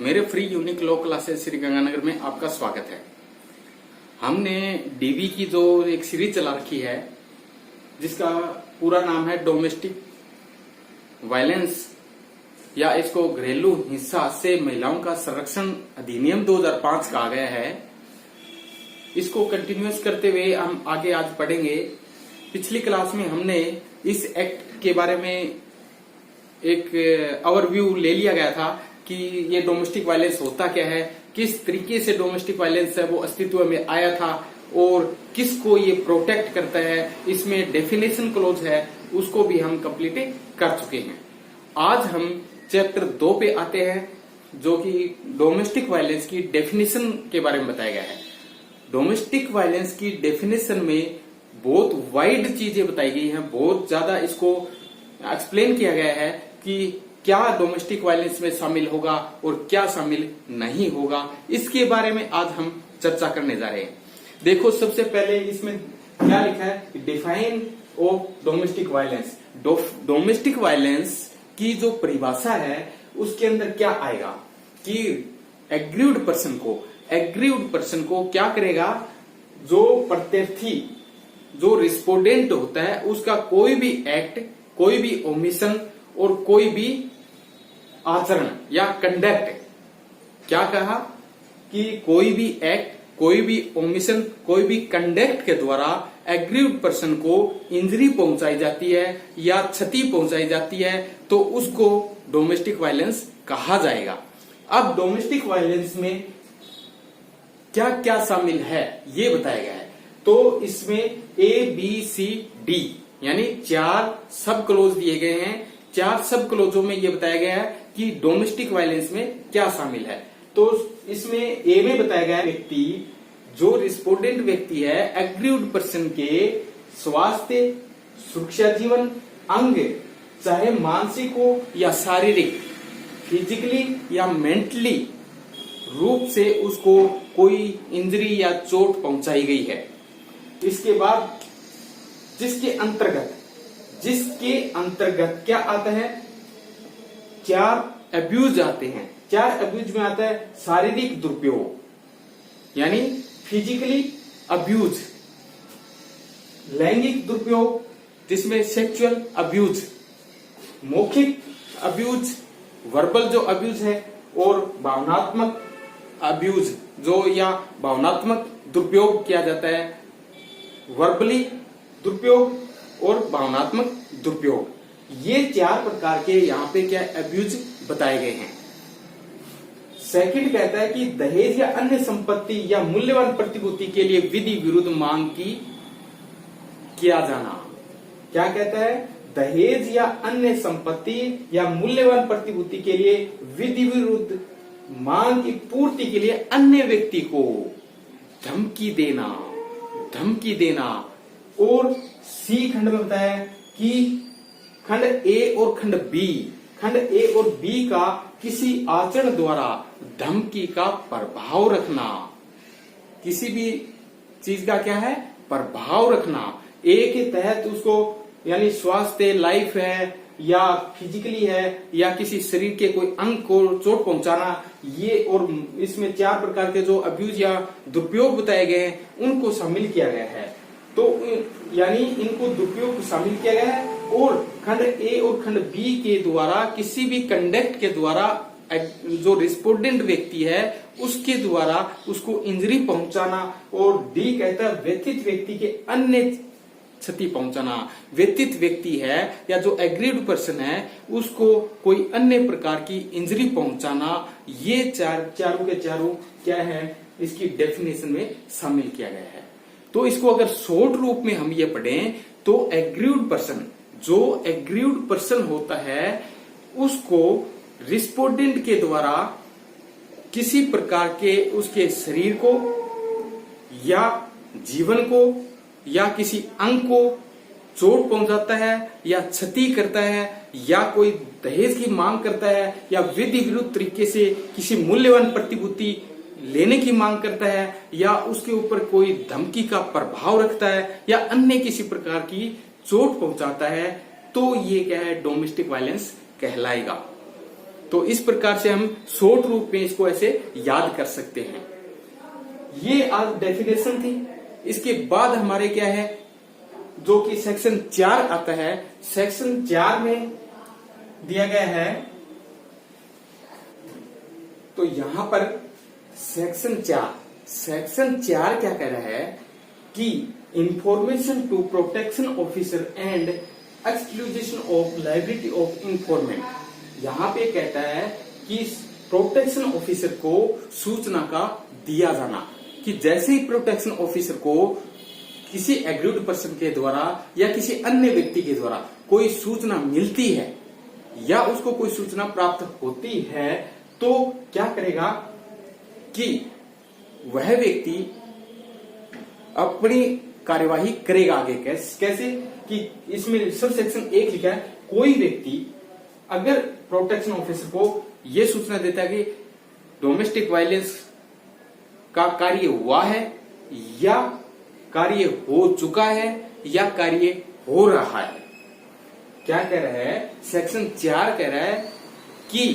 मेरे free unique law classes Shri Ganganagar में आपका स्वागत है। हमने डीवी की जो एक सीरीज चला रखी है जिसका पूरा नाम है डोमेस्टिक वायलेंस या इसको घरेलू हिंसा से महिलाओं का संरक्षण अधिनियम 2005 कहा गया है। इसको कंटिन्यूअस करते हुए हम आगे आज पढ़ेंगे। पिछली क्लास में हमने इस एक्ट के बारे में एक ओवरव्यू ले लिया गया था कि ये डोमेस्टिक वायलेंस होता क्या है, किस तरीके से डोमेस्टिक वायलेंस है वो अस्तित्व में आया था और किसको ये प्रोटेक्ट करता है। इसमें डेफिनेशन क्लोज है, उसको भी हम कंप्लीट कर चुके हैं। आज हम चैप्टर 2 पे आते हैं जो कि डोमेस्टिक वायलेंस की डेफिनेशन के बारे में बताया गया है। डोमेस्टिक वायलेंस की डेफिनेशन में बहुत वाइड चीजें बताई गई हैं, बहुत ज्यादा इसको एक्सप्लेन किया गया है कि क्या डोमेस्टिक वायलेंस में शामिल होगा और क्या शामिल नहीं होगा। इसके बारे में आज हम चर्चा करने जा रहे हैं। देखो, सबसे पहले इसमें क्या लिखा है, define of domestic violence. Domestic violence की जो परिभाषा है उसके अंदर क्या आएगा कि एग्रीव्ड पर्सन को क्या करेगा, जो प्रत्यर्थी जो रिस्पोंडेंट होता है उसका कोई भी एक्ट, कोई भी ओमिशन और कोई भी आचरण या कंडक्ट, क्या कहा कि कोई भी एक्ट, कोई भी ओमिशन, कोई भी कंडक्ट के द्वारा एग्रीव्ड पर्सन को इंजरी पहुंचाई जाती है या क्षति पहुंचाई जाती है तो उसको डोमेस्टिक वायलेंस कहा जाएगा। अब डोमेस्टिक वायलेंस में क्या क्या शामिल है ये बताया गया है। तो इसमें ABCD यानी 4 सब क्लोज दिए गए हैं। 4 सब क्लोजों में ये बताया गया है कि डोमेस्टिक वायलेंस में क्या शामिल है। तो इसमें ए में बताया गया व्यक्ति, जो रिस्पोंडेंट व्यक्ति है, एग्रीव्ड पर्सन के स्वास्थ्य, सुरक्षा, जीवन, अंग, चाहे मानसिक हो या शारीरिक, फिजिकली या मेंटली रूप से उसको कोई इंजरी या चोट पहुंचाई गई है। इसके बाद जिसके अंतर्गत क्या आता है, 4 अब्यूज आते हैं। 4 अब्यूज में आता है शारीरिक दुरुपयोग यानी फिजिकली अब्यूज, लैंगिक दुरुपयोग जिसमें सेक्सुअल अब्यूज, मौखिक अब्यूज, वर्बल जो अब्यूज है, और भावनात्मक अब्यूज जो या भावनात्मक दुरुपयोग किया जाता है, वर्बली दुरुपयोग और भावनात्मक दुरुपयोग। ये 4 प्रकार के यहाँ पे क्या अब्यूज बताए गए हैं। सेकंड कहता है कि दहेज या अन्य संपत्ति या मूल्यवान प्रतिभूति के लिए विधि विरुद्ध मांग किया जाना। क्या कहता है, दहेज या अन्य संपत्ति या मूल्यवान प्रतिभूति के लिए विधि विरुद्ध मांग की पूर्ति के लिए अन्य व्यक्ति को धमकी देना। और सी खंड में बताया कि खंड ए और खंड बी का किसी आचरण द्वारा धमकी का प्रभाव रखना। किसी भी चीज का क्या है, प्रभाव रखना। ए के तहत उसको यानी स्वास्थ्य, लाइफ है या फिजिकली है या किसी शरीर के कोई अंग को चोट पहुंचाना, ये और इसमें 4 प्रकार के जो अब्यूज या दुरुपयोग बताए गए हैं उनको शामिल किया गया है। तो यानी इनको दुरुपयोग शामिल किया गया है। और खंड ए और खंड बी के द्वारा किसी भी कंडक्ट के द्वारा जो रिस्पोंडेंट व्यक्ति है उसके द्वारा उसको इंजरी पहुंचाना। और डी कहता है व्यथित व्यक्ति के अन्य क्षति पहुंचाना। व्यथित व्यक्ति है या जो एग्रीव्ड पर्सन है उसको कोई अन्य प्रकार की इंजरी पहुंचाना। ये चारों के चारों क्या है, इसकी डेफिनेशन में शामिल किया गया है। तो इसको अगर शॉर्ट रूप में हम ये पढ़ें तो एग्रीव्ड पर्सन, जो एग्रीव्ड पर्सन होता है उसको रिस्पोंडेंट के द्वारा किसी प्रकार के उसके शरीर को या जीवन को या किसी अंग को चोट पहुंचाता है या क्षति करता है या कोई दहेज की मांग करता है या विधि विरुद्ध तरीके से किसी मूल्यवान प्रतिभूति लेने की मांग करता है या उसके ऊपर कोई धमकी का प्रभाव रखता है या अन्य किसी प्रकार की चोट पहुंचाता है, तो ये क्या है, डोमेस्टिक वायलेंस कहलाएगा। तो इस प्रकार से हम शॉर्ट रूप में इसको ऐसे याद कर सकते हैं। ये आज डेफिनेशन थी। इसके बाद हमारे क्या है, जो कि सेक्शन 4 आता है। सेक्शन 4 में दिया गया है, तो यहां पर सेक्शन 4 क्या कह रहा है कि information to protection officer and exclusion of liability of informant. यहां पे कहता है कि प्रोटेक्शन ऑफिसर को सूचना का दिया जाना, कि जैसे ही प्रोटेक्शन ऑफिसर को किसी एग्रीड पर्सन के द्वारा या किसी अन्य व्यक्ति के द्वारा कोई सूचना मिलती है या उसको कोई सूचना प्राप्त होती है, तो क्या करेगा कि वह व्यक्ति अपनी कार्यवाही करेगा आगे। कैसे कि इसमें सब सेक्शन 1 लिखा है, कोई व्यक्ति अगर प्रोटेक्शन ऑफिसर को यह सूचना देता है कि डोमेस्टिक वायलेंस का कार्य हुआ है या कार्य हो चुका है या कार्य हो रहा है। क्या कह रहा है, सेक्शन 4 कह रहा है कि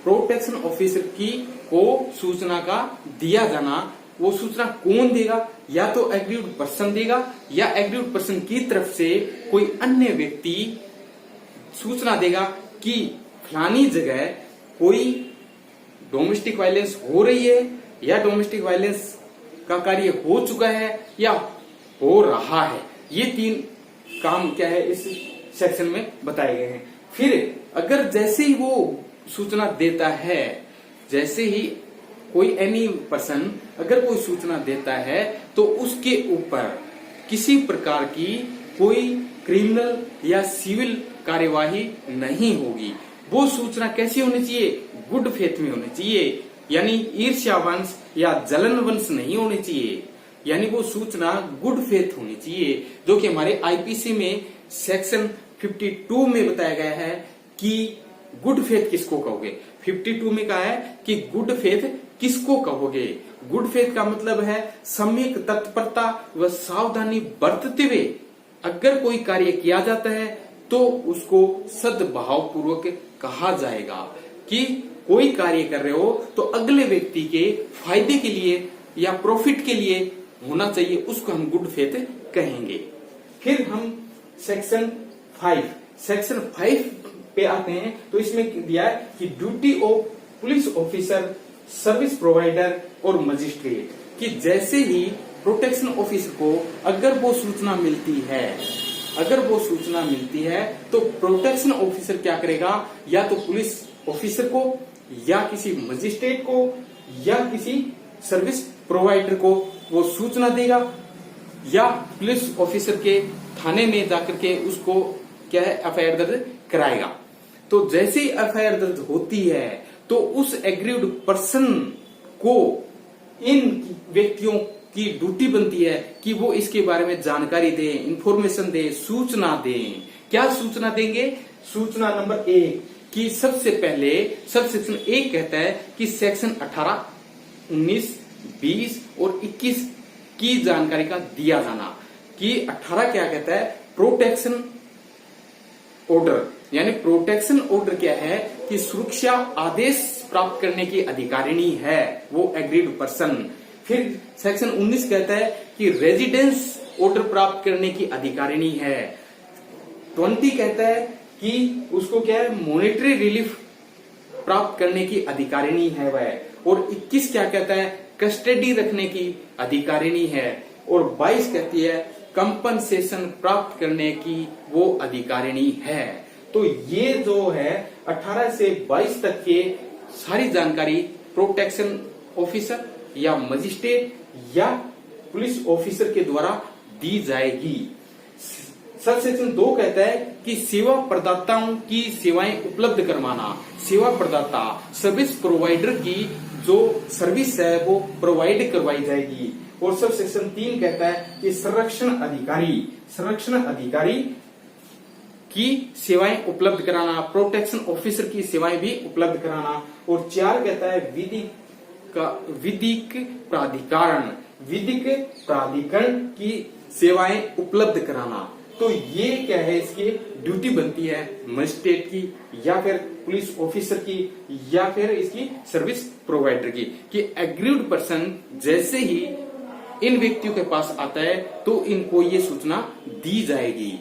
प्रोटेक्शन ऑफिसर की को सूचना का दिया जाना। वो सूचना कौन देगा, या तो एग्रीड पर्सन देगा या एग्रीड पर्सन की तरफ से कोई अन्य व्यक्ति सूचना देगा कि फलानी जगह कोई डोमेस्टिक वायलेंस हो रही है या डोमेस्टिक वायलेंस का कार्य हो चुका है या हो रहा है। ये 3 काम क्या है इस सेक्शन में बताए गए हैं। फिर अगर जैसे ही वो सूचना देता है, जैसे ही कोई एनी पर्सन अगर कोई सूचना देता है, तो उसके ऊपर किसी प्रकार की कोई क्रिमिनल या सिविल कार्यवाही नहीं होगी। वो सूचना कैसी होनी चाहिए, गुड फेथ में होनी चाहिए, यानी ईर्ष्यावंश या जलनवंश नहीं होनी चाहिए। यानी वो सूचना गुड फेथ होनी चाहिए, जो कि हमारे आईपीसी में सेक्शन 52 में बताया गया है कि गुड फेथ किसको कहोगे। 52 में कहा है कि गुड फेथ किसको कहोगे। गुड फेथ का मतलब है सम्यक तत्परता व सावधानी बरतते हुए अगर कोई कार्य किया जाता है तो उसको सद्भाव पूर्वक कहा जाएगा। कि कोई कार्य कर रहे हो तो अगले व्यक्ति के फायदे के लिए या प्रॉफिट के लिए होना चाहिए, उसको हम गुड फेथ कहेंगे। फिर हम सेक्शन 5 पे आते हैं, तो इसमें दिया है कि duty of police officer, service provider और मजिस्ट्रेट, कि जैसे ही प्रोटेक्शन ऑफिसर को अगर वो सूचना मिलती है तो प्रोटेक्शन ऑफिसर क्या करेगा, या तो पुलिस ऑफिसर को या किसी मजिस्ट्रेट को या किसी सर्विस प्रोवाइडर को वो सूचना देगा, या पुलिस ऑफिसर के थाने में जाकर के उसको क्या है एफआईआर दर्ज कराएगा। तो जैसे ही एफआईआर दर्ज होती है तो उस एग्रीड पर्सन को इन व्यक्तियों की ड्यूटी बनती है कि वो इसके बारे में जानकारी दे, इंफॉर्मेशन दे, सूचना दें। क्या सूचना देंगे, सूचना नंबर 1 कि सबसे पहले सब सेक्शन 1 कहता है कि सेक्शन 18, 19, 20 और 21 की जानकारी का दिया जाना। कि 18 क्या कहता है, प्रोटेक्शन ऑर्डर, यानी प्रोटेक्शन ऑर्डर क्या है कि सुरक्षा आदेश प्राप्त करने की अधिकारिणी है वो एग्रीड पर्सन। फिर सेक्शन 19 कहता है कि रेजिडेंस ऑर्डर प्राप्त करने की अधिकारिणी है। 20 कहता है कि उसको क्या है मॉनेटरी रिलीफ प्राप्त करने की अधिकारिणी है वह। और 21 क्या कहता है, कस्टडी रखने की अधिकारिणी है। और 22 कहती है कंपनसेशन प्राप्त करने की वो अधिकारिणी है। तो ये जो है 18 से 22 तक के सारी जानकारी प्रोटेक्शन ऑफिसर या मजिस्ट्रेट या पुलिस ऑफिसर के द्वारा दी जाएगी। सब सेक्शन 2 कहता है कि सेवा प्रदाताओं की सेवाएं उपलब्ध करवाना। सेवा प्रदाता सर्विस प्रोवाइडर की जो सर्विस है वो प्रोवाइड करवाई जाएगी। और सब सेक्शन 3 कहता है कि संरक्षण अधिकारी की सेवाएं उपलब्ध कराना, प्रोटेक्शन ऑफिसर की सेवाएं भी उपलब्ध कराना। और 4 कहता है विधिक प्राधिकरण की सेवाएं उपलब्ध कराना। तो ये क्या है, इसकी ड्यूटी बनती है मजिस्ट्रेट की या फिर पुलिस ऑफिसर की या फिर इसकी सर्विस प्रोवाइडर की, कि एग्रीव्ड पर्सन जैसे ही इन व्यक्तियों के पास आता है तो इनको ये सूचना दी जाएगी।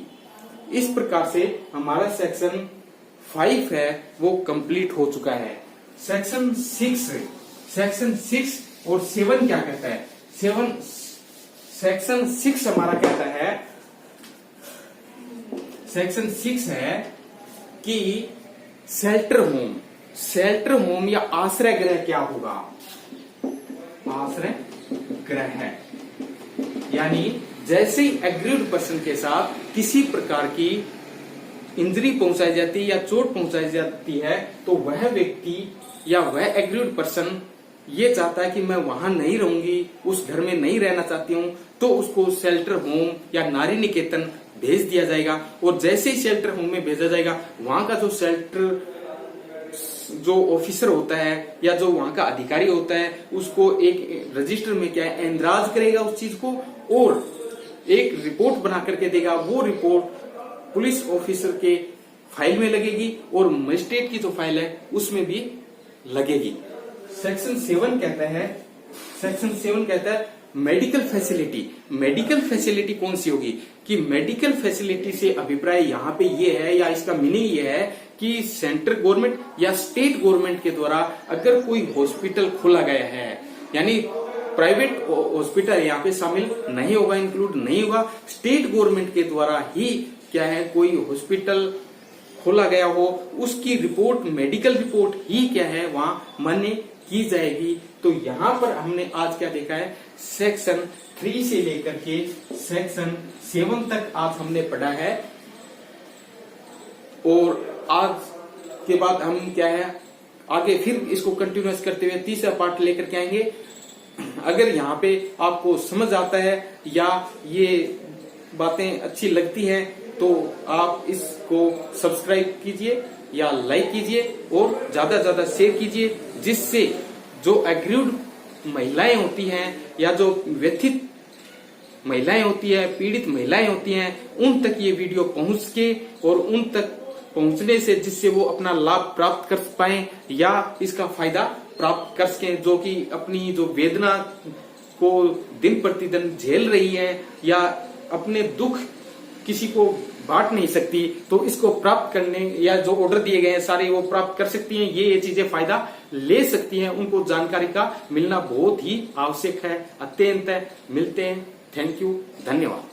इस प्रकार से हमारा सेक्शन 5 है वो कंप्लीट हो चुका है। सेक्शन 6 और 7 क्या कहता है? सेक्शन 6 हमारा कहता है, सेक्शन 6 है कि शेल्टर होम या आश्रय गृह क्या होगा? आश्रय गृह है, यानी जैसे ही एग्रीव्ड पर्सन के साथ किसी प्रकार की इंजरी पहुंचाई जाती है या चोट पहुंचाई जाती है तो वह व्यक्ति या वह एग्रीव्ड पर्सन ये चाहता है कि मैं वहां नहीं रहूंगी, उस घर में नहीं रहना चाहती हूँ, तो उसको शेल्टर होम या नारी निकेतन भेज दिया जाएगा। और जैसे ही शेल्टर होम में भेजा जाएगा, वहां का जो शेल्टर जो ऑफिसर होता है या जो वहां का अधिकारी होता है उसको एक रजिस्टर में क्या है एंद्राज करेगा उस चीज को और एक रिपोर्ट बना करके देगा। वो रिपोर्ट पुलिस ऑफिसर के फाइल में लगेगी और मजिस्ट्रेट की जो फाइल है उसमें भी लगेगी। सेक्शन 7 कहता है मेडिकल फैसिलिटी कौन सी होगी? कि मेडिकल फैसिलिटी से अभिप्राय यहाँ पे ये है या इसका मीनिंग ये है कि सेंट्रल गवर्नमेंट या स्टेट गवर्नमेंट के द्वारा अगर कोई हॉस्पिटल खोला गया है, यानी प्राइवेट हॉस्पिटल यहाँ पे शामिल नहीं होगा, इंक्लूड नहीं होगा, स्टेट गवर्नमेंट के द्वारा ही क्या है कोई हॉस्पिटल खोला गया हो, उसकी रिपोर्ट मेडिकल रिपोर्ट ही क्या है वहां मान्य की जाएगी। तो यहाँ पर हमने आज क्या देखा है, सेक्शन 3 से लेकर के सेक्शन 7 तक आज हमने पढ़ा है। और आज के बाद हम क्या है आगे फिर इसको कंटिन्यूस करते हुए तीसरा पार्ट लेकर के आएंगे। अगर यहाँ पे आपको समझ आता है या ये बातें अच्छी लगती हैं तो आप इसको सब्सक्राइब कीजिए या लाइक कीजिए और ज्यादा से ज्यादा शेयर कीजिए, जिससे जो एग्रीव्ड महिलाएं होती हैं या जो व्यथित महिलाएं होती है, पीड़ित महिलाएं होती हैं, उन तक ये वीडियो पहुंच के और उन तक पहुंचने से जिससे वो अपना लाभ प्राप्त कर पाए या इसका फायदा प्राप्त कर सके, जो कि अपनी जो वेदना को दिन प्रतिदिन झेल रही है या अपने दुख किसी को बांट नहीं सकती, तो इसको प्राप्त करने या जो ऑर्डर दिए गए हैं सारे वो प्राप्त कर सकती हैं, ये चीजें फायदा ले सकती हैं। उनको जानकारी का मिलना बहुत ही आवश्यक है, अत्यंत है। मिलते हैं, थैंक यू, धन्यवाद।